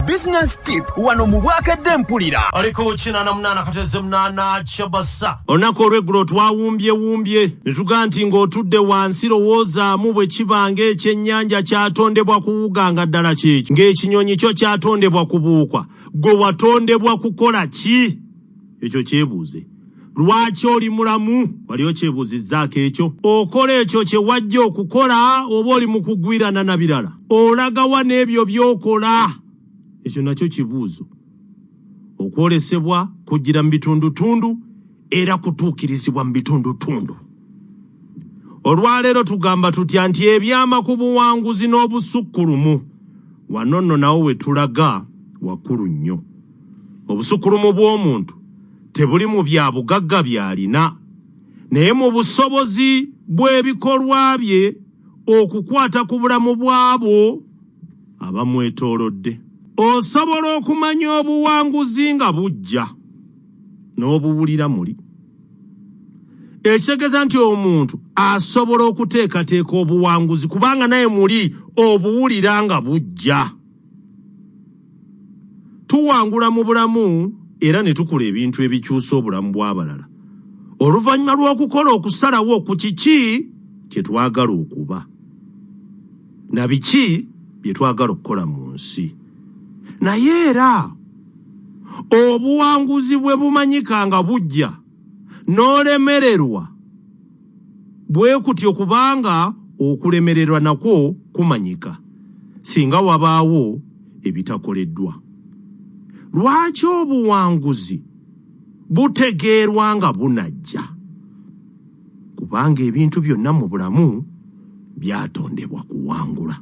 Business tip wano mu Bwakedde mpulira. Aliko china na mnana kateze mnana chabasa. Onako regulo twawumbye netuga nti ng'otudde wansi lowooza mu bwe kibange ekyennyanja kyatondebwa kuwuganga ddala kiki ng'ekinyonyi kyo kyatondebwa kubuukwa gwe watondebwa kukola ki? Ekyo kyebuuze. Lwaki oli mulamu? Waliyo kyebuuzizzaako ekyo? Okola ekyo kye wajja okukola oba oli mu kugwirana na birala? Olagawa n'ebyo by'okola? Ekyo nakyo kibuuzo. Okwolesebwa kujjira mu bitundutundu era kutuukirizibwa mu bitundutundu. Olwaleero tugamba tutya nti ebyama ku buwanguzi n'obusukkulumu wano nno nawo we tulaga wakkulu nnyo. Obusukkulumu bw'omuntu tebuli mu bya bugagga by'alina, naye mu busobozi bw'ebikolwa bye okukwata ku bulamu bw'abo abamwetoolodde. Osobola okumanya obuwanguzi nga bujja n'obuwulira muli. Ekitegeeza nti omuntu asobola okuteekateeka obuwanguzi kubanga naye muli obuwulira nga bujja. Tuwangula mu bulamu era ne tukola ebintu ebikyusa obulamu bw'abalala oluvannyuma lw'okukola okusalawo ku kiki kye twagala okuba na biki bye twagala okukola mu nsi. Naye era obuwanguzi bwe bumanyika nga bujja n'olemererwa bwe kutyo kubanga okulemererwa nakwo kumanyika singa wabaawo ebitakoleddwa. Lwaki obuwanguzi butegeerwa nga bunajja? Kubanga ebintu byonna mu bulamu byatondebwa kuwangula.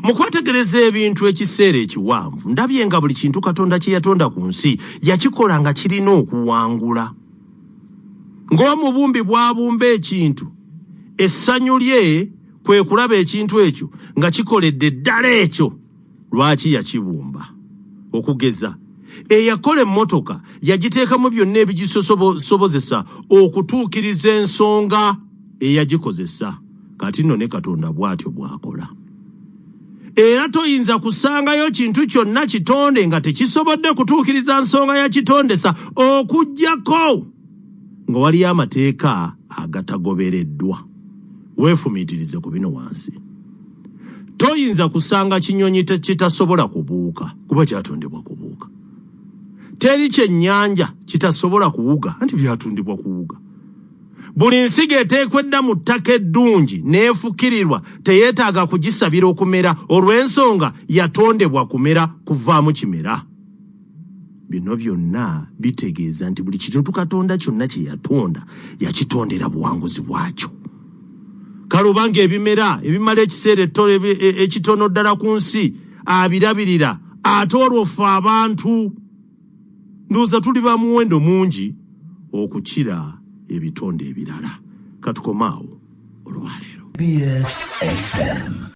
Mu kwetegereza ebintu ekiseera ekiwanvu ndabye nga buli kintu Katonda kye yatonda ku nsi yakikola nga kirina okuwangula. Ng'omubumbi bw'abumba ekintu essanyu lye kwe kulaba ekintu ekyo nga kikoledde ddala ekyo lwaki yakibumba. Okugeza eyakola emmotoka yagiteekamu byonna ebigisobozesa okutuukiriza ensonga eyagikozesa. Kati nno ne Katonda bw'atyo bw'akola. Era toyinza kusangayo kintu kyonna kitonde nga tekisobodde kutuukiriza nsonga ya kitondesa okuggyako nga waliyo amateeka agatagobereddwa. Weefumiitirize ku bino wansi. Toyinza kusanga kinyonyi kitasobola kubuuka kuba kyatondebwa kubuuka. Teri kyennyanja kitasobola kuwuga anti byatondebwa kuwuga. Buli nsigo eteekwedda mu ttaka eddungi n'efukirirwa teyeetaaga kugisabira okumera olw'ensonga yatondebwa kumera kuvaamu kimera. Bino byonna bitegeeza nti buli kintu Katonda kyonna kye yatonda yakitondera buwanguzi bwakyo. Kale obanga ebimera ebimala ekiseera ekitono ddala ku nsi abirabirira ate olwo ffe abantu ndowooza tuli ba muwendo mungi okukira ebitonde ebirala. Katukomaawo olwaleero. BSFM.